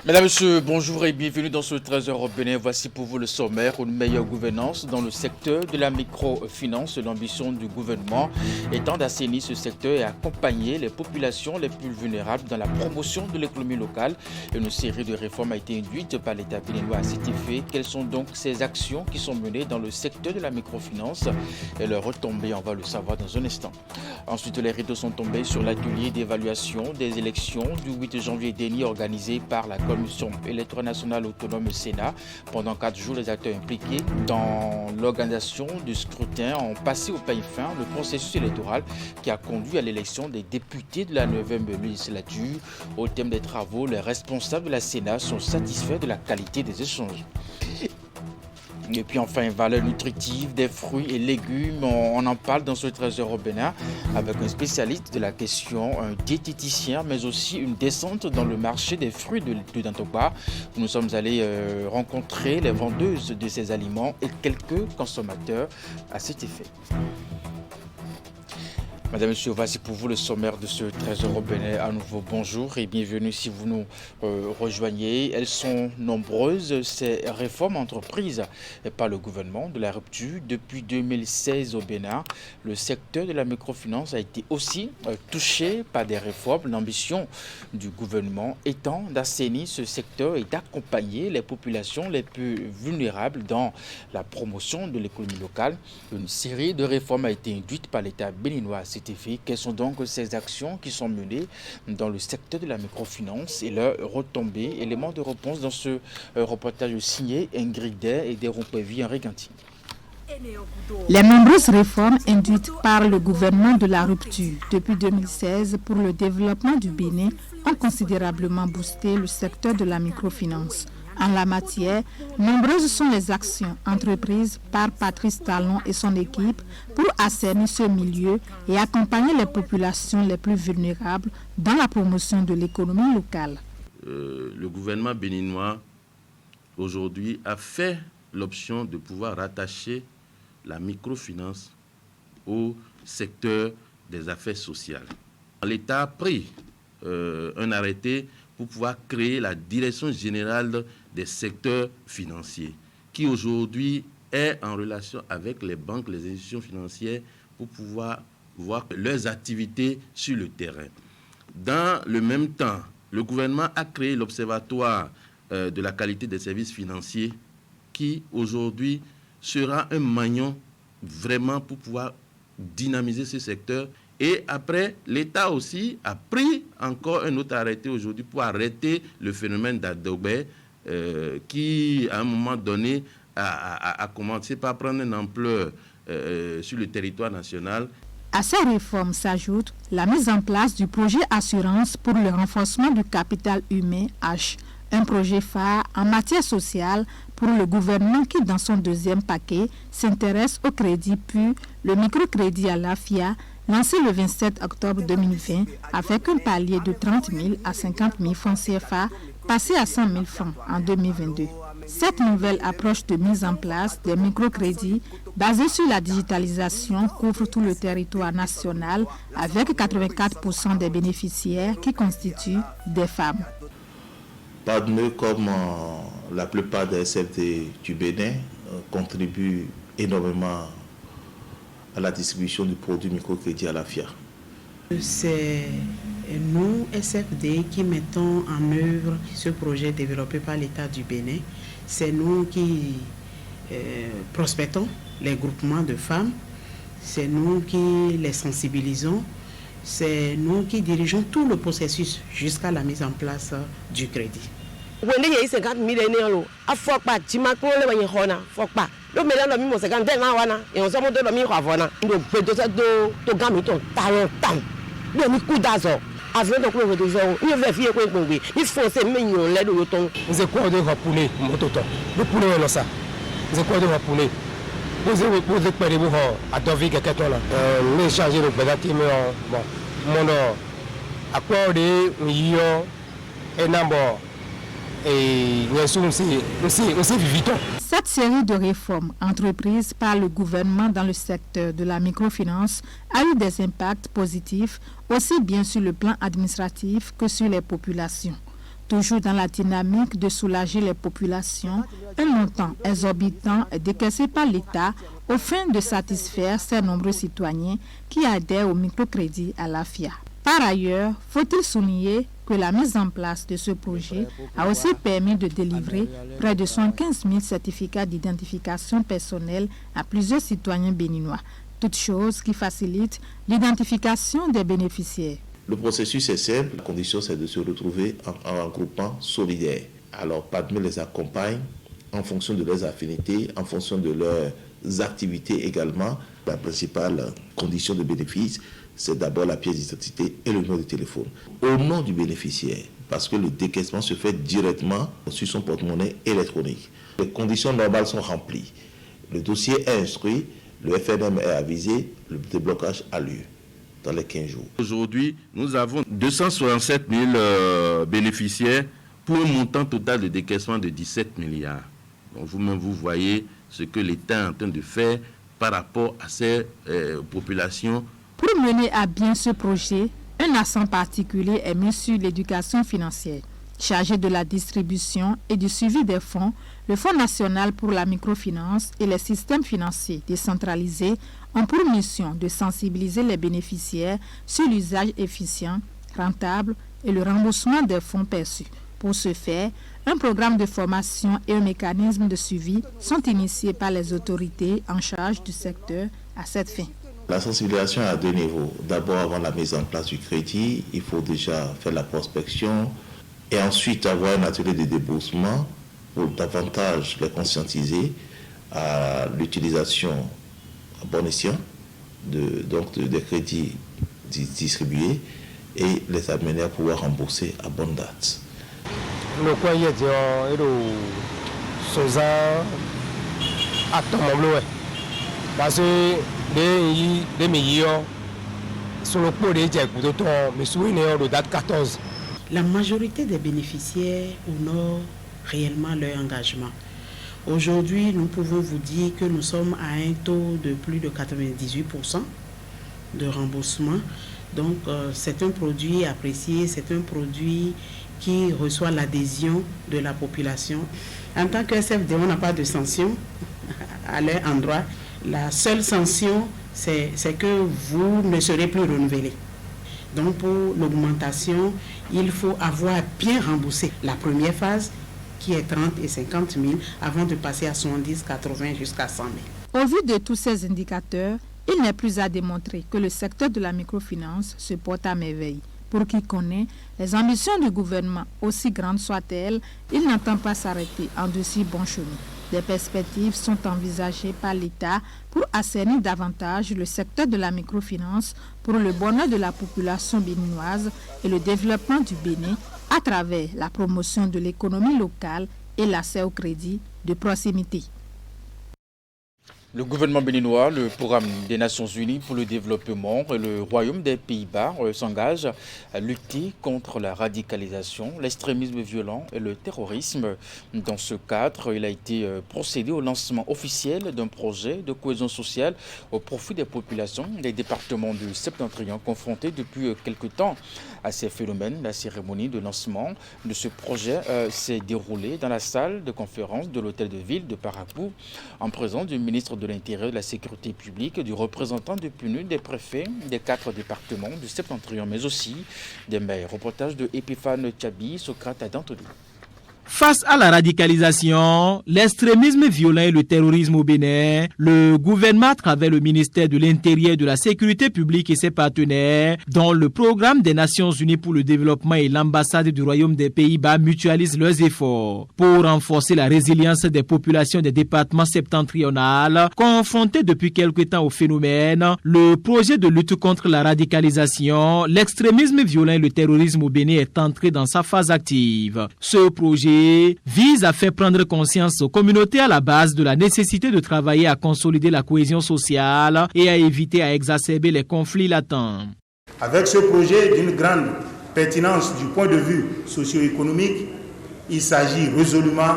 Mesdames, Messieurs, bonjour et bienvenue dans ce 13h Bénin. Voici pour vous le sommaire, une meilleure gouvernance dans le secteur de la microfinance. L'ambition du gouvernement étant d'assainir ce secteur et accompagner les populations les plus vulnérables dans la promotion de l'économie locale. Une série de réformes a été induite par l'État béninois à cet effet. Quelles sont donc ces actions qui sont menées dans le secteur de la microfinance et leurs retombées? On va le savoir dans un instant. Ensuite, les rideaux sont tombés sur l'atelier d'évaluation des élections du 8 janvier dernier organisé par la Commission électorale nationale autonome Sénat. Pendant 4 jours, les acteurs impliqués dans l'organisation du scrutin ont passé au peigne fin le processus électoral qui a conduit à l'élection des députés de la 9e législature. Au thème des travaux, les responsables de la Sénat sont satisfaits de la qualité des échanges. Et puis enfin, valeur nutritive des fruits et légumes, on en parle dans ce 13h au Bénin avec un spécialiste de la question, un diététicien, mais aussi une descente dans le marché des fruits de Dantoba. Nous sommes allés rencontrer les vendeuses de ces aliments et quelques consommateurs à cet effet. Madame, Monsieur, voici pour vous le sommaire de ce 13h au Bénin. À nouveau, bonjour et bienvenue si vous nous rejoignez. Elles sont nombreuses, ces réformes entreprises par le gouvernement de la rupture. Depuis 2016 au Bénin, le secteur de la microfinance a été aussi touché par des réformes. L'ambition du gouvernement étant d'assainir ce secteur et d'accompagner les populations les plus vulnérables dans la promotion de l'économie locale. Une série de réformes a été induite par l'État béninois. Effet. Quelles sont donc ces actions qui sont menées dans le secteur de la microfinance et leurs retombées? Éléments de réponse dans ce reportage signé Ingrid Day et d'Héron-Pévi en Réganti. Les nombreuses réformes induites par le gouvernement de la rupture depuis 2016 pour le développement du Bénin ont considérablement boosté le secteur de la microfinance. En la matière, nombreuses sont les actions entreprises par Patrice Talon et son équipe pour assainir ce milieu et accompagner les populations les plus vulnérables dans la promotion de l'économie locale. Le gouvernement béninois aujourd'hui a fait l'option de pouvoir rattacher la microfinance au secteur des affaires sociales. L'État a pris un arrêté pour pouvoir créer la direction générale des secteurs financiers, qui aujourd'hui est en relation avec les banques, les institutions financières, pour pouvoir voir leurs activités sur le terrain. Dans le même temps, le gouvernement a créé l'Observatoire de la qualité des services financiers, qui aujourd'hui sera un maillon vraiment pour pouvoir dynamiser ce secteur. Et après, l'État aussi a pris encore un autre arrêté aujourd'hui pour arrêter le phénomène d'adobé qui, à un moment donné, a commencé par prendre une ampleur sur le territoire national. À ces réformes s'ajoute la mise en place du projet Assurance pour le renforcement du capital humain H, un projet phare en matière sociale pour le gouvernement qui, dans son deuxième paquet, s'intéresse au crédit pur, le microcrédit à l'AFIA, lancé le 27 octobre 2020 avec un palier de 30 000 à 50 000 francs CFA, passé à 100 000 francs en 2022. Cette nouvelle approche de mise en place des microcrédits basée sur la digitalisation couvre tout le territoire national avec 84% des bénéficiaires qui constituent des femmes. Padme, comme la plupart des SFD du Bénin, contribuent énormément à la distribution du produit microcrédit à la FIA. C'est nous, SFD, qui mettons en œuvre ce projet développé par l'État du Bénin. C'est nous qui prospectons les groupements de femmes. C'est nous qui les sensibilisons. C'est nous qui dirigeons tout le processus jusqu'à la mise en place du crédit. Le meilleur de mi c'est quand même wana et on s'en de mi ravona donc peut-être de gami ton talent tam de mi coup d'azor avant de couper de zone il veut faire quoi oui il faut se mignon les de ton c'est quoi de rapouler moto de poulet là ça c'est quoi de rapouler vous êtes pas de vous à dovi quelqu'un là mais changer le bagage mais bon mon accordé yo et n'importe et aussi vivant. Cette série de réformes entreprises par le gouvernement dans le secteur de la microfinance a eu des impacts positifs aussi bien sur le plan administratif que sur les populations. Toujours dans la dynamique de soulager les populations, un montant exorbitant est décaissé par l'État au fin de satisfaire ces nombreux citoyens qui adhèrent au microcrédit à l'AFIA. Par ailleurs, faut-il souligner que la mise en place de ce projet a aussi permis de délivrer près de 115 000 certificats d'identification personnelle à plusieurs citoyens béninois, toute chose qui facilite l'identification des bénéficiaires. Le processus est simple, la condition c'est de se retrouver en regroupement solidaire. Alors PADME les accompagne en fonction de leurs affinités, en fonction de leurs activités également. La principale condition de bénéfice, c'est d'abord la pièce d'identité et le numéro de téléphone. Au nom du bénéficiaire, parce que le décaissement se fait directement sur son porte-monnaie électronique. Les conditions normales sont remplies. Le dossier est instruit, le FNM est avisé, le déblocage a lieu dans les 15 jours. Aujourd'hui, nous avons 267 000 bénéficiaires pour un montant total de décaissement de 17 milliards. Donc vous-même, vous voyez ce que l'État est en train de faire par rapport à ces populations. Pour mener à bien ce projet, un accent particulier est mis sur l'éducation financière. Chargé de la distribution et du suivi des fonds, le Fonds national pour la microfinance et les systèmes financiers décentralisés ont pour mission de sensibiliser les bénéficiaires sur l'usage efficient, rentable et le remboursement des fonds perçus. Pour ce faire, un programme de formation et un mécanisme de suivi sont initiés par les autorités en charge du secteur à cette fin. La sensibilisation est à deux niveaux. D'abord, avant la mise en place du crédit, il faut déjà faire la prospection et ensuite avoir un atelier de déboursement pour davantage les conscientiser à l'utilisation à bon escient des crédits distribués et les amener à pouvoir rembourser à bonne date. Parce que les meilleurs sur le pot de date 14. La majorité des bénéficiaires honorent réellement leur engagement. Aujourd'hui, nous pouvons vous dire que nous sommes à un taux de plus de 98% de remboursement. Donc, c'est un produit apprécié, c'est un produit qui reçoit l'adhésion de la population. En tant que SFD, on n'a pas de sanction à leur endroit. La seule sanction, c'est que vous ne serez plus renouvelé. Donc pour l'augmentation, il faut avoir bien remboursé la première phase qui est 30 et 50 000 avant de passer à 70, 80 jusqu'à 100 000. Au vu de tous ces indicateurs, il n'est plus à démontrer que le secteur de la microfinance se porte à merveille. Pour qui connaît les ambitions du gouvernement, aussi grandes soient-elles, il n'entend pas s'arrêter en de si bons chemins. Des perspectives sont envisagées par l'État pour assainir davantage le secteur de la microfinance pour le bonheur de la population béninoise et le développement du Bénin à travers la promotion de l'économie locale et l'accès au crédit de proximité. Le gouvernement béninois, le programme des Nations Unies pour le développement et le Royaume des Pays-Bas s'engagent à lutter contre la radicalisation, l'extrémisme violent et le terrorisme. Dans ce cadre, il a été procédé au lancement officiel d'un projet de cohésion sociale au profit des populations des départements du Septentrion confrontés depuis quelque temps à ces phénomènes. La cérémonie de lancement de ce projet s'est déroulée dans la salle de conférence de l'hôtel de ville de Parapou en présence du ministre de l'Intérieur, de la Sécurité publique, du représentant du PNUD, des préfets des 4 départements du Septentrion, mais aussi des maires. Reportage de Epiphane Tchabi, Socrate à Dantoli. Face à la radicalisation, l'extrémisme violent et le terrorisme au Bénin, le gouvernement, à travers le ministère de l'Intérieur et de la Sécurité publique et ses partenaires, dont le programme des Nations Unies pour le développement et l'ambassade du Royaume des Pays-Bas mutualisent leurs efforts pour renforcer la résilience des populations des départements septentrionaux confrontés depuis quelque temps au phénomène. Le projet de lutte contre la radicalisation, l'extrémisme violent et le terrorisme au Bénin est entré dans sa phase active. Ce projet vise à faire prendre conscience aux communautés à la base de la nécessité de travailler à consolider la cohésion sociale et à éviter à exacerber les conflits latents. Avec ce projet d'une grande pertinence du point de vue socio-économique, il s'agit résolument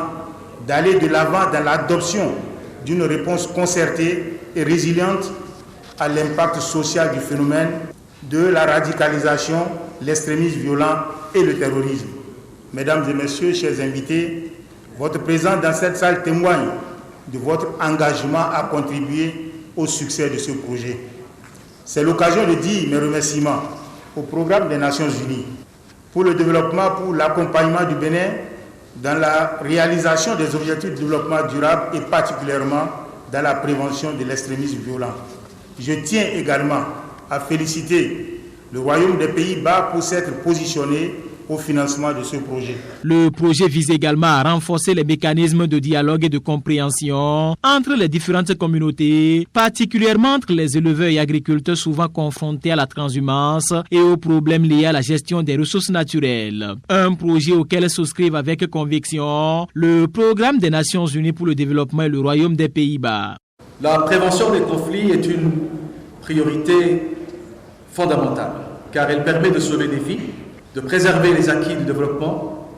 d'aller de l'avant dans l'adoption d'une réponse concertée et résiliente à l'impact social du phénomène de la radicalisation, l'extrémisme violent et le terrorisme. Mesdames et messieurs, chers invités, votre présence dans cette salle témoigne de votre engagement à contribuer au succès de ce projet. C'est l'occasion de dire mes remerciements au programme des Nations Unies pour le développement, pour l'accompagnement du Bénin dans la réalisation des objectifs de développement durable et particulièrement dans la prévention de l'extrémisme violent. Je tiens également à féliciter le Royaume des Pays-Bas pour s'être positionné au financement de ce projet. Le projet vise également à renforcer les mécanismes de dialogue et de compréhension entre les différentes communautés, particulièrement entre les éleveurs et agriculteurs souvent confrontés à la transhumance et aux problèmes liés à la gestion des ressources naturelles. Un projet auquel souscrivent avec conviction le Programme des Nations Unies pour le développement et le Royaume des Pays-Bas. La prévention des conflits est une priorité fondamentale car elle permet de sauver des vies, de préserver les acquis du développement,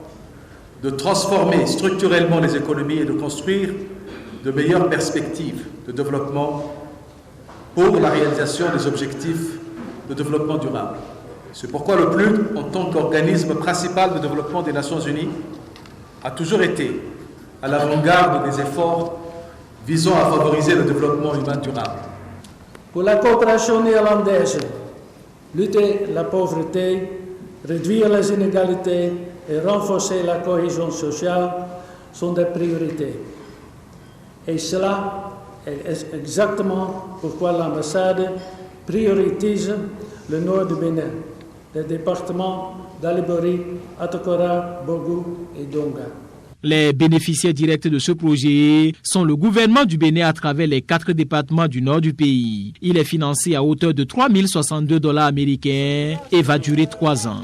de transformer structurellement les économies et de construire de meilleures perspectives de développement pour la réalisation des objectifs de développement durable. C'est pourquoi le PNUD, en tant qu'organisme principal de développement des Nations Unies, a toujours été à l'avant-garde des efforts visant à favoriser le développement humain durable. Pour la coopération néerlandaise, lutter la pauvreté, réduire les inégalités et renforcer la cohésion sociale sont des priorités. Et cela est exactement pourquoi l'ambassade priorise le nord du Bénin, les départements d'Alibori, Atakora, Bougou et Donga. Les bénéficiaires directs de ce projet sont le gouvernement du Bénin à travers les 4 départements du nord du pays. Il est financé à hauteur de $3062 américains et va durer 3 ans.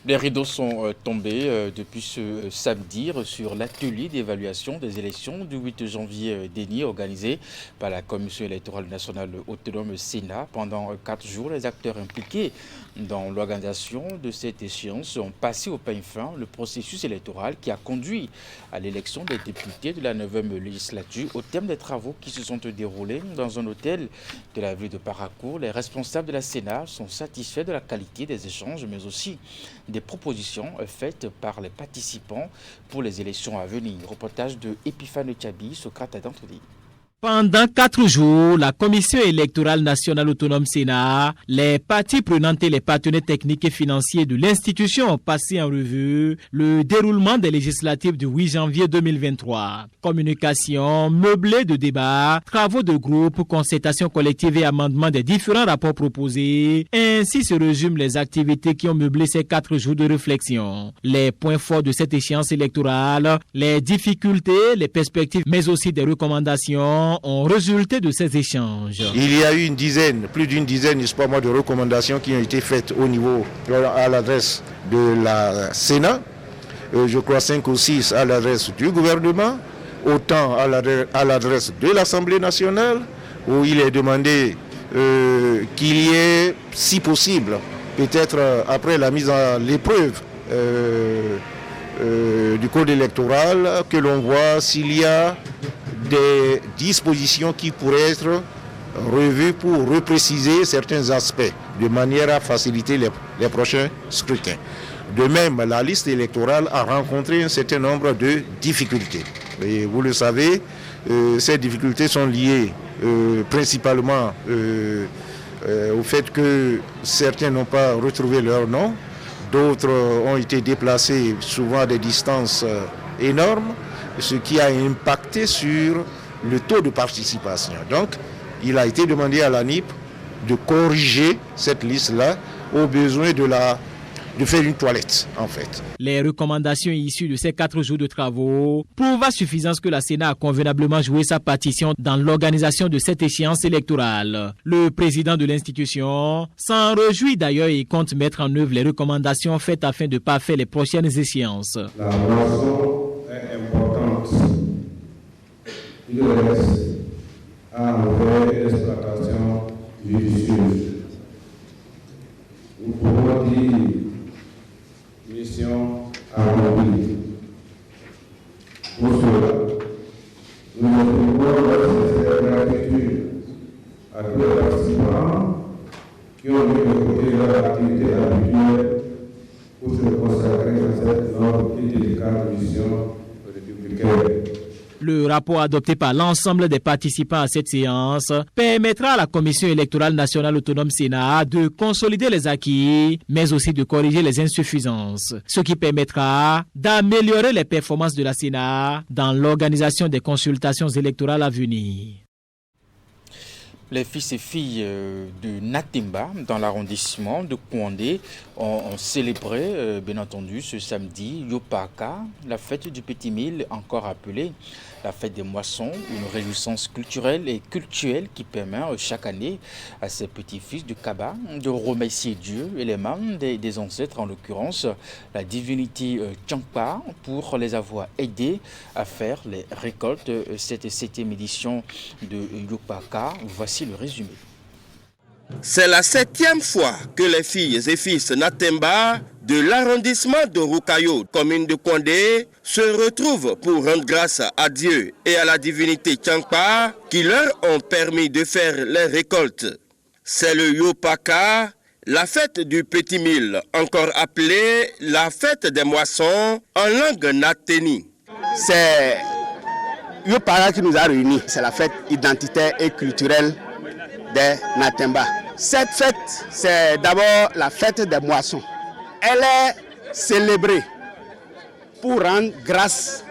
Les rideaux sont tombés depuis ce samedi sur l'atelier d'évaluation des élections du 8 janvier dernier organisé par la Commission électorale nationale autonome Sénat. Pendant 4 jours, les acteurs impliqués dans l'organisation de cette échéance ont passé au peigne fin le processus électoral qui a conduit à l'élection des députés de la 9e législature. Au terme des travaux qui se sont déroulés dans un hôtel de la ville de Paracourt, les responsables de la Sénat sont satisfaits de la qualité des échanges, mais aussi des propositions faites par les participants pour les élections à venir. Reportage de Epiphane Tchabi, Socrate Adantoli. Pendant 4 jours, la Commission électorale nationale autonome Sénat, les parties prenantes et les partenaires techniques et financiers de l'institution ont passé en revue le déroulement des législatives du 8 janvier 2023. Communication, meublé de débats, travaux de groupe, concertation collective et amendement des différents rapports proposés. Ainsi se résument les activités qui ont meublé ces 4 jours de réflexion. Les points forts de cette échéance électorale, les difficultés, les perspectives, mais aussi des recommandations ont résulté de ces échanges. Il y a eu plus d'une dizaine, de recommandations qui ont été faites au niveau, à l'adresse de la Sénat, je crois 5 ou 6 à l'adresse du gouvernement, autant à l'adresse de l'Assemblée nationale, où il est demandé qu'il y ait, si possible, peut-être après la mise à l'épreuve du code électoral, que l'on voit s'il y a des dispositions qui pourraient être revues pour repréciser certains aspects de manière à faciliter les prochains scrutins. De même, la liste électorale a rencontré un certain nombre de difficultés. Et vous le savez, ces difficultés sont liées principalement au fait que certains n'ont pas retrouvé leur nom, d'autres ont été déplacés souvent à des distances énormes, ce qui a impacté sur le taux de participation. Donc, il a été demandé à l'ANIP de corriger cette liste-là au besoin de faire une toilette, en fait. Les recommandations issues de ces 4 jours de travaux prouvent à suffisance que la Sénat a convenablement joué sa partition dans l'organisation de cette échéance électorale. Le président de l'institution s'en réjouit d'ailleurs et compte mettre en œuvre les recommandations faites afin de parfaire les prochaines échéances. La relation est importante. Il reste à faire une exploitation judicieuse. Nous pouvons dire mission accomplie. Pour cela, nous exprimons notre sincère gratitude à tous les participants qui ont mis de côté leur activité habituelle pour se consacrer rapport adopté par l'ensemble des participants à cette séance permettra à la Commission électorale nationale autonome Sénat de consolider les acquis, mais aussi de corriger les insuffisances, ce qui permettra d'améliorer les performances de la Sénat dans l'organisation des consultations électorales à venir. Les fils et filles de Natemba, dans l'arrondissement de Kouandé, ont célébré, bien entendu, ce samedi, Yopaka, la fête du Petit Mille, encore appelée la fête des moissons, une réjouissance culturelle et cultuelle qui permet chaque année à ces petits-fils du Kaba de remercier Dieu et les membres des ancêtres, en l'occurrence la divinité Tchankpa, pour les avoir aidés à faire les récoltes. Cette 7e édition de Yopaka, voici le résumé. C'est la 7e fois que les filles et fils Natemba de l'arrondissement de Roukayo, commune de Kouandé, se retrouvent pour rendre grâce à Dieu et à la divinité Tchankpa qui leur ont permis de faire les récoltes. C'est le Yopaka, la fête du Petit Mille, encore appelée la fête des moissons en langue nateni. C'est Yopaka qui nous a réunis. C'est la fête identitaire et culturelle des Natemba. Cette fête, c'est d'abord la fête des moissons. Elle est célébrée pour rendre grâce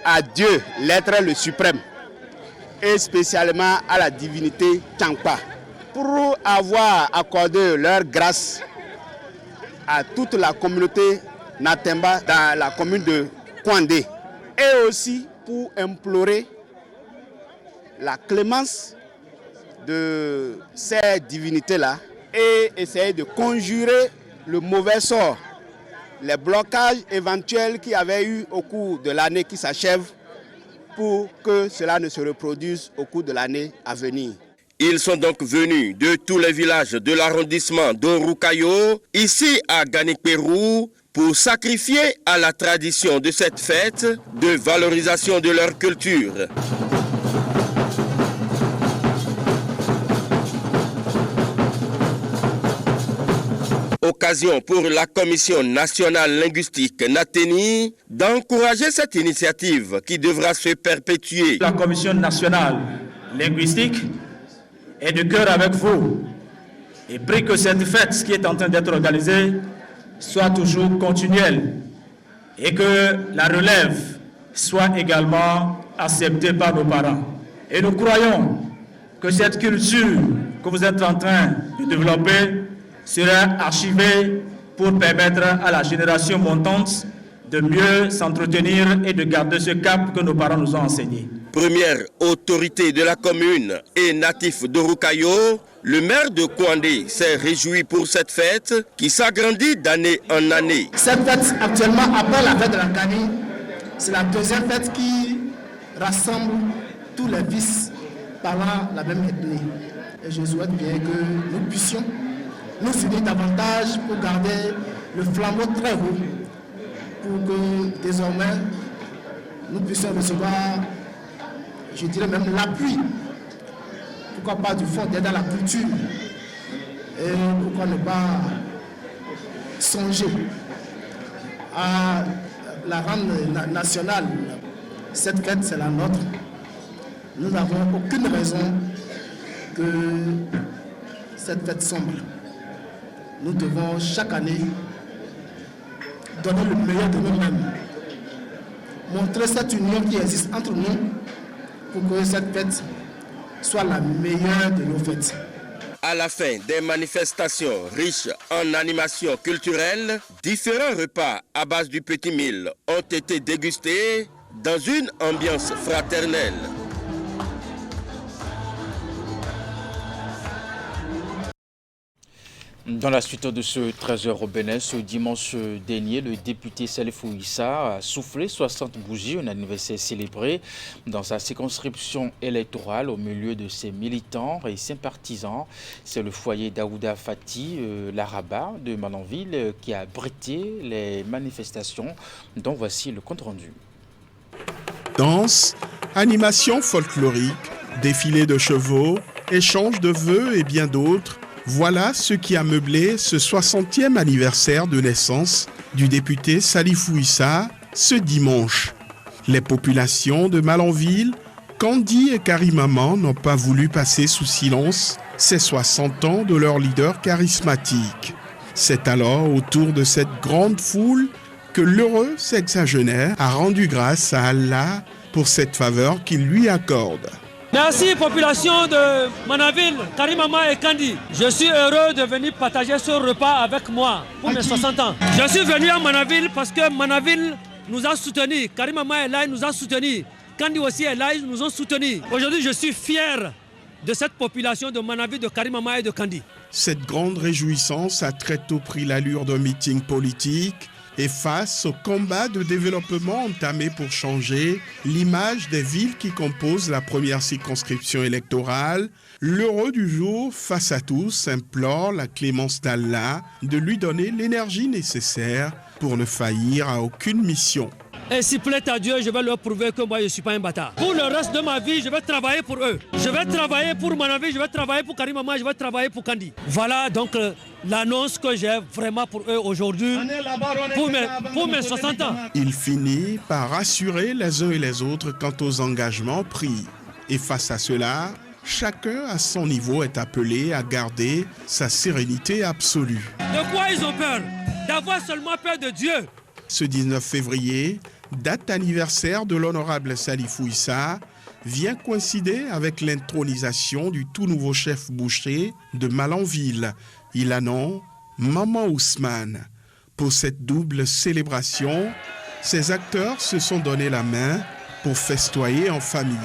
à Dieu, l'être le suprême, et spécialement à la divinité Tchankpa, pour avoir accordé leur grâce à toute la communauté Natemba dans la commune de Kouandé, et aussi pour implorer la clémence de ces divinités-là et essayer de conjurer le mauvais sort, les blocages éventuels qu'il y avait eu au cours de l'année qui s'achève, pour que cela ne se reproduise au cours de l'année à venir. Ils sont donc venus de tous les villages de l'arrondissement d'Oroukayo, ici à Ganikperou, pour sacrifier à la tradition de cette fête de valorisation de leur culture. Occasion pour la Commission nationale linguistique Nateni d'encourager cette initiative qui devra se perpétuer. La Commission nationale linguistique est de cœur avec vous et prie que cette fête qui est en train d'être organisée soit toujours continuelle et que la relève soit également acceptée par nos parents. Et nous croyons que cette culture que vous êtes en train de développer sera archivée pour permettre à la génération montante de mieux s'entretenir et de garder ce cap que nos parents nous ont enseigné. Première autorité de la commune et natif de Roukayo, le maire de Kouandé s'est réjoui pour cette fête qui s'agrandit d'année en année. Cette fête, actuellement, après la fête de la Kani, c'est la deuxième fête qui rassemble tous les fils parlant la même ethnie. Et je souhaite bien que nous puissions nous unir davantage pour garder le flambeau très haut, pour que désormais nous puissions recevoir, je dirais même l'appui, pourquoi pas du fond d'aide à la culture, et pourquoi ne pas songer à la rendre nationale. Cette fête, c'est la nôtre. Nous n'avons aucune raison que cette fête sombre. Nous devons chaque année donner le meilleur de nous-mêmes, montrer cette union qui existe entre nous pour que cette fête soit la meilleure de nos fêtes. À la fin des manifestations riches en animations culturelles, différents repas à base du Petit Mille ont été dégustés dans une ambiance fraternelle. Dans la suite de ce 13h au Bénin, ce dimanche dernier, le député Salifou Issa a soufflé 60 bougies, un anniversaire célébré dans sa circonscription électorale au milieu de ses militants et sympathisants. C'est le foyer d'Aouda Fati, l'Araba de Malanville, qui a abrité les manifestations, dont voici le compte-rendu. Danse, animation folklorique, défilé de chevaux, échange de vœux et bien d'autres. Voilà ce qui a meublé ce 60e anniversaire de naissance du député Salifou Issa ce dimanche. Les populations de Malanville, Kandi et Karimama n'ont pas voulu passer sous silence ces 60 ans de leur leader charismatique. C'est alors autour de cette grande foule que l'heureux sexagénaire a rendu grâce à Allah pour cette faveur qu'il lui accorde. Merci population de Manaville, Karimama et Kandi. Je suis heureux de venir partager ce repas avec moi pour mes 60 ans. Je suis venu à Manaville parce que Manaville nous a soutenus. Karimama est là, il nous a soutenus. Kandi aussi est là, ils nous ont soutenus. Aujourd'hui, je suis fier de cette population de Manaville, de Karimama et de Kandi. Cette grande réjouissance a très tôt pris l'allure d'un meeting politique. Et face au combat de développement entamé pour changer l'image des villes qui composent la première circonscription électorale, l'heureux du jour, face à tous, implore la clémence d'Allah de lui donner l'énergie nécessaire pour ne faillir à aucune mission. Et s'il plaît à Dieu, je vais leur prouver que moi je ne suis pas un bâtard. Pour le reste de ma vie, je vais travailler pour eux. Je vais travailler pour Manaville, je vais travailler pour Karimama, je vais travailler pour Kandi. Voilà donc l'annonce que j'ai vraiment pour eux aujourd'hui, pour mes 60 ans. Il finit par rassurer les uns et les autres quant aux engagements pris. Et face à cela, chacun à son niveau est appelé à garder sa sérénité absolue. De quoi ils ont peur? D'avoir seulement peur de Dieu. Ce 19 février, date anniversaire de l'honorable Salifou Issa, vient coïncider avec l'intronisation du tout nouveau chef boucher de Malanville, il a nom Maman Ousmane. Pour cette double célébration, ces acteurs se sont donné la main pour festoyer en famille.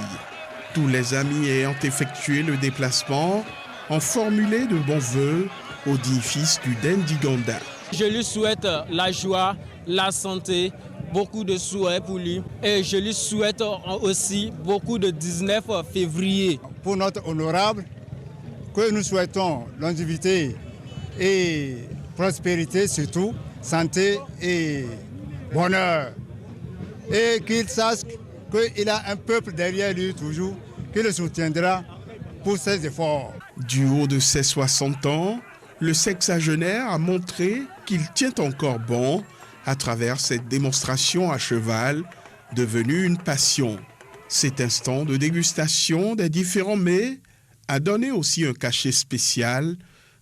Tous les amis ayant effectué le déplacement ont formulé de bons vœux au digne fils du Dendiganda. Je lui souhaite la joie, la santé, beaucoup de souhaits pour lui. Et je lui souhaite aussi beaucoup de 19 février. Pour notre honorable, que nous souhaitons longévité et prospérité surtout, santé et bonheur. Et qu'il sache qu'il a un peuple derrière lui toujours, qui le soutiendra pour ses efforts. Du haut de ses 60 ans, le sexagénaire a montré qu'il tient encore bon à travers cette démonstration à cheval devenue une passion. Cet instant de dégustation des différents mets a donné aussi un cachet spécial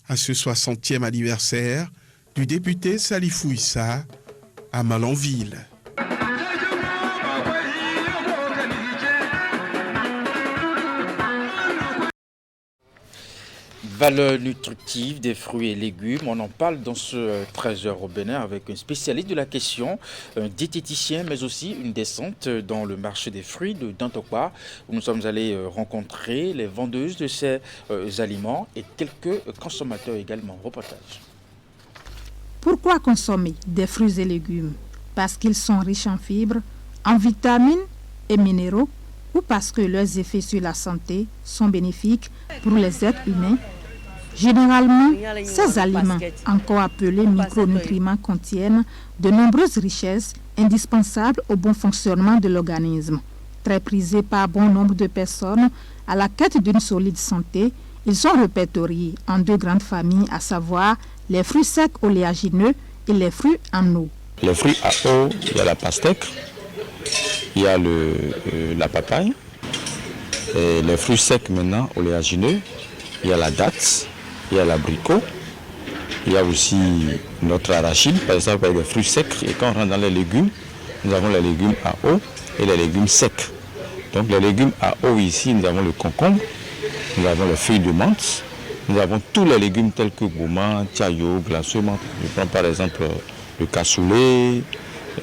à ce 60e anniversaire du député Salifou Issa à Malanville. Valeur nutritive des fruits et légumes, on en parle dans ce 13h au Bénin avec un spécialiste de la question, un diététicien mais aussi une descente dans le marché des fruits de Dantokwa où nous sommes allés rencontrer les vendeuses de ces aliments et quelques consommateurs également. Reportage. Pourquoi consommer des fruits et légumes? Parce qu'ils sont riches en fibres, en vitamines et minéraux ou parce que leurs effets sur la santé sont bénéfiques pour les êtres humains? Généralement, ces aliments, encore appelés micronutriments, contiennent de nombreuses richesses indispensables au bon fonctionnement de l'organisme. Très prisés par bon nombre de personnes à la quête d'une solide santé, ils sont répertoriés en deux grandes familles, à savoir les fruits secs oléagineux et les fruits en eau. Les fruits à eau, il y a la pastèque, il y a la papaye, et les fruits secs maintenant oléagineux, il y a la date, il y a l'abricot, il y a aussi notre arachide, par exemple avec des fruits secs. Et quand on rentre dans les légumes, nous avons les légumes à eau et les légumes secs. Donc les légumes à eau ici, nous avons le concombre, nous avons les feuilles de menthe, nous avons tous les légumes tels que gourmand, tiayo, glaceux, menthe. Je prends par exemple le cassoulet,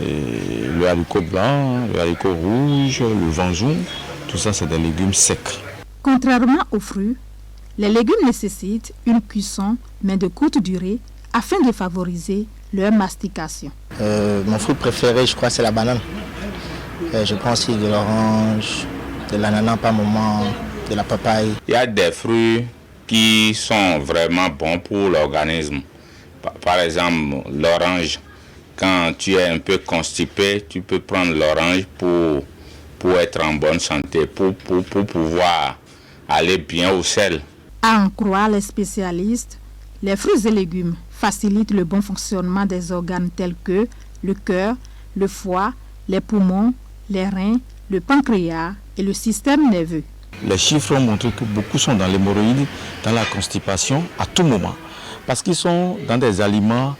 le haricot blanc, le haricot rouge, le vanzou, tout ça c'est des légumes secs. Contrairement aux fruits, les légumes nécessitent une cuisson, mais de courte durée, afin de favoriser leur mastication. Mon fruit préféré, je crois, c'est la banane. Je prends aussi de l'orange, de l'ananas par moment, de la papaye. Il y a des fruits qui sont vraiment bons pour l'organisme. Par exemple, l'orange. Quand tu es un peu constipé, tu peux prendre l'orange pour être en bonne santé, pour pouvoir aller bien au sel. À en croire les spécialistes, les fruits et légumes facilitent le bon fonctionnement des organes tels que le cœur, le foie, les poumons les reins, le pancréas et le système nerveux. Les chiffres ont montré que beaucoup sont dans l'hémorroïde, dans la constipation à tout moment. Parce qu'ils sont dans des aliments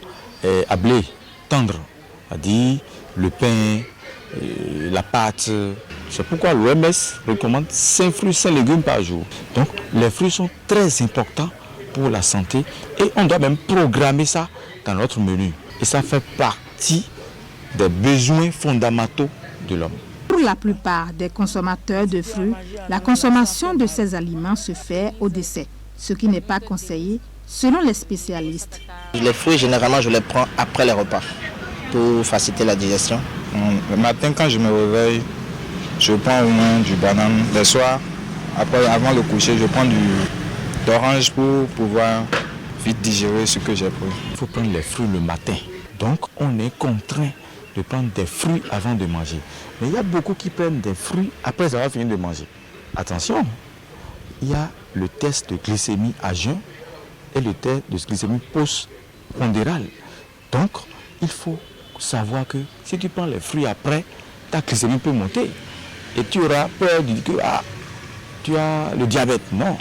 à blé tendre, c'est-à-dire le pain, la pâte. C'est pourquoi l'OMS recommande 5 fruits, 5 légumes par jour. Donc les fruits sont très importants pour la santé et on doit même programmer ça dans notre menu. Et ça fait partie des besoins fondamentaux de l'homme. Pour la plupart des consommateurs de fruits, la consommation de ces aliments se fait au décès, ce qui n'est pas conseillé selon les spécialistes. Les fruits, généralement, je les prends après les repas pour faciliter la digestion. Le matin, quand je me réveille, je prends au moins du banane. Le soir, avant le coucher, je prends d'orange pour pouvoir vite digérer ce que j'ai pris. Il faut prendre les fruits le matin. Donc, on est contraint de prendre des fruits avant de manger. Mais il y a beaucoup qui prennent des fruits après avoir fini de manger. Attention, il y a le test de glycémie à jeun et le test de glycémie post-pondérale. Donc, il faut savoir que si tu prends les fruits après, ta glycémie peut monter. Et tu auras peur de dire que tu as le diabète. Non.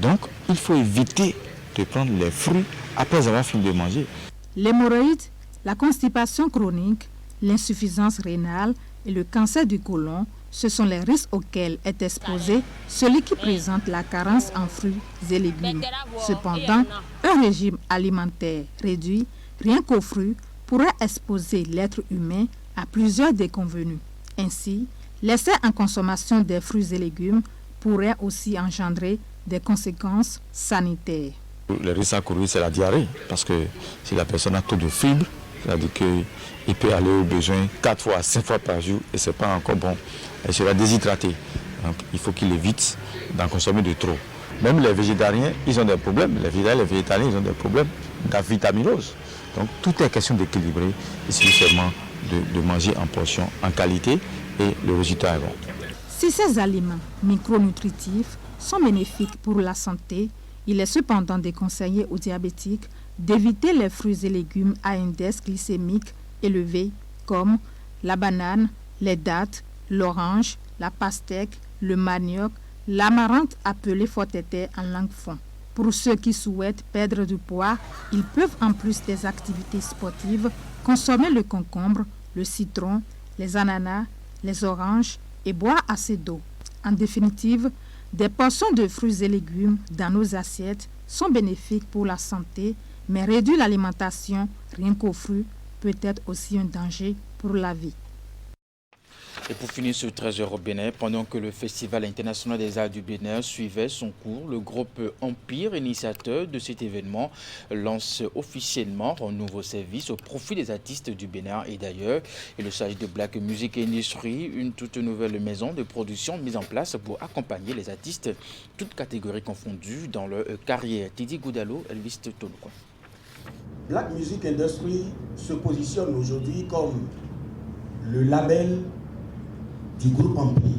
Donc, il faut éviter de prendre les fruits après avoir fini de manger. L'hémorroïde, la constipation chronique, l'insuffisance rénale et le cancer du côlon, ce sont les risques auxquels est exposé celui qui présente la carence en fruits et légumes. Cependant, un régime alimentaire réduit, rien qu'aux fruits, pourrait exposer l'être humain à plusieurs déconvenues. Ainsi, l'excès en consommation des fruits et légumes pourrait aussi engendrer des conséquences sanitaires. Le risque à courir, c'est la diarrhée, parce que si la personne a trop de fibres, c'est-à-dire qu'il peut aller au besoin 4 fois à 5 fois par jour et ce n'est pas encore bon. Elle sera déshydratée. Donc il faut qu'il évite d'en consommer de trop. Même les végétariens, ils ont des problèmes. Les végétariens, ils ont des problèmes d'avitaminose. Donc tout est question d'équilibrer. Il suffit seulement de manger en portion, en qualité, et le résultat est bon. Si ces aliments micronutritifs sont bénéfiques pour la santé, il est cependant déconseillé aux diabétiques d'éviter les fruits et légumes à index glycémique élevé comme la banane, les dattes, l'orange, la pastèque, le manioc, l'amarante appelée fortete en langue fon. Pour ceux qui souhaitent perdre du poids, ils peuvent en plus des activités sportives consommer le concombre, le citron, les ananas, les oranges et boire assez d'eau. En définitive, des portions de fruits et légumes dans nos assiettes sont bénéfiques pour la santé, mais réduire l'alimentation rien qu'aux fruits peut être aussi un danger pour la vie. Et pour finir ce 13h au Bénin, pendant que le Festival international des arts du Bénin suivait son cours, le groupe Empire, initiateur de cet événement, lance officiellement un nouveau service au profit des artistes du Bénin et d'ailleurs. Il s'agit de Black Music Industry, une toute nouvelle maison de production mise en place pour accompagner les artistes, toutes catégories confondues, dans leur carrière. Tidi Goudalo, Elvis Tonouko. Black Music Industry se positionne aujourd'hui comme le label du groupe Empire.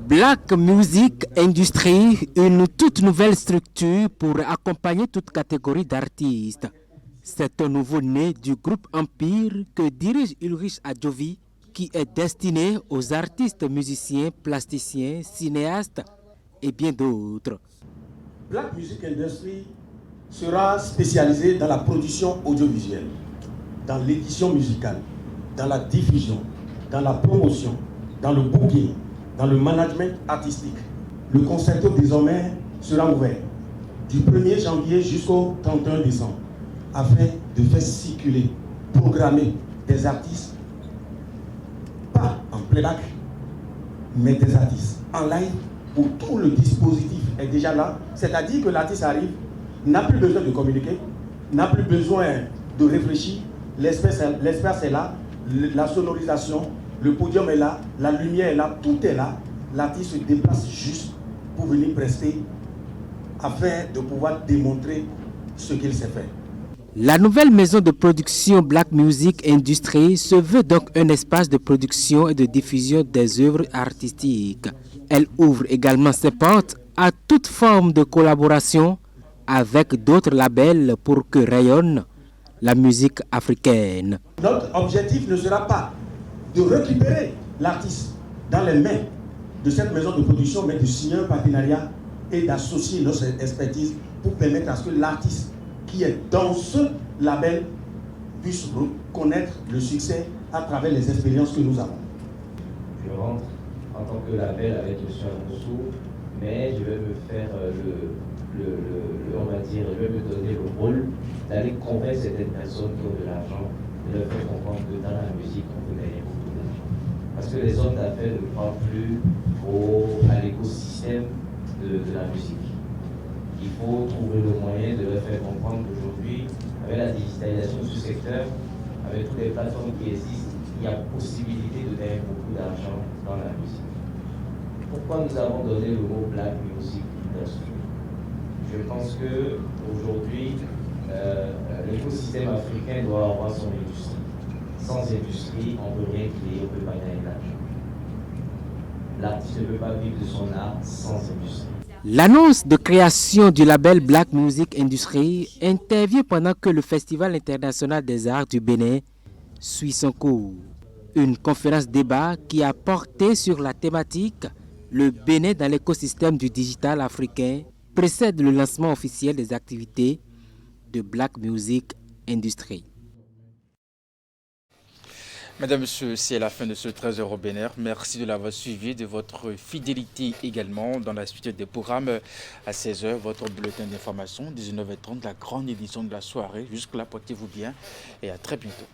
Black Music Industry, une toute nouvelle structure pour accompagner toute catégorie d'artistes. C'est un nouveau-né du groupe Empire que dirige Ulrich Adjovi, qui est destiné aux artistes musiciens, plasticiens, cinéastes et bien d'autres. Black Music Industry sera spécialisé dans la production audiovisuelle, dans l'édition musicale, dans la diffusion, dans la promotion, dans le booking, dans le management artistique. Le concerto désormais sera ouvert du 1er janvier jusqu'au 31 décembre afin de faire circuler, programmer des artistes, pas en playback, mais des artistes en live où tout le dispositif est déjà là. C'est-à-dire que l'artiste arrive, n'a plus besoin de communiquer, n'a plus besoin de réfléchir. L'espace est là, la sonorisation, le podium est là, la lumière est là, tout est là. L'artiste se déplace juste pour venir prester afin de pouvoir démontrer ce qu'il sait faire. La nouvelle maison de production Black Music Industry se veut donc un espace de production et de diffusion des œuvres artistiques. Elle ouvre également ses portes à toute forme de collaboration avec d'autres labels pour que rayonne la musique africaine. Notre objectif ne sera pas de récupérer l'artiste dans les mains de cette maison de production, mais de signer un partenariat et d'associer notre expertise pour permettre à ce que l'artiste qui est dans ce label puisse reconnaître le succès à travers les expériences que nous avons. Je rentre en tant que label avec M. Alonso, mais je vais me faire on va dire, je vais me donner le rôle d'aller convaincre certaines personnes qui ont de l'argent, de leur faire comprendre que dans la musique, on peut gagner beaucoup d'argent. Parce que les hommes d'affaires ne croient plus à l'écosystème de la musique. Il faut trouver le moyen de leur faire comprendre qu'aujourd'hui, avec la digitalisation de ce secteur, avec toutes les plateformes qui existent, il y a possibilité de gagner beaucoup d'argent dans la musique. Pourquoi nous avons donné le mot Black Music Industry? Je pense qu'aujourd'hui, l'écosystème africain doit avoir son industrie. Sans industrie, on ne peut rien créer, on ne peut pas gagner d'argent. L'artiste ne peut pas vivre de son art sans industrie. L'annonce de création du label Black Music Industry intervient pendant que le Festival international des arts du Bénin suit son cours. Une conférence débat qui a porté sur la thématique « Le Bénin dans l'écosystème du digital africain » précède le lancement officiel des activités de Black Music Industry. Madame, Monsieur, c'est la fin de ce 13h au Bénin. Merci de l'avoir suivi, de votre fidélité également. Dans la suite des programmes, à 16h, votre bulletin d'information, 19h30, la grande édition de la soirée. Jusque-là, portez-vous bien et à très bientôt.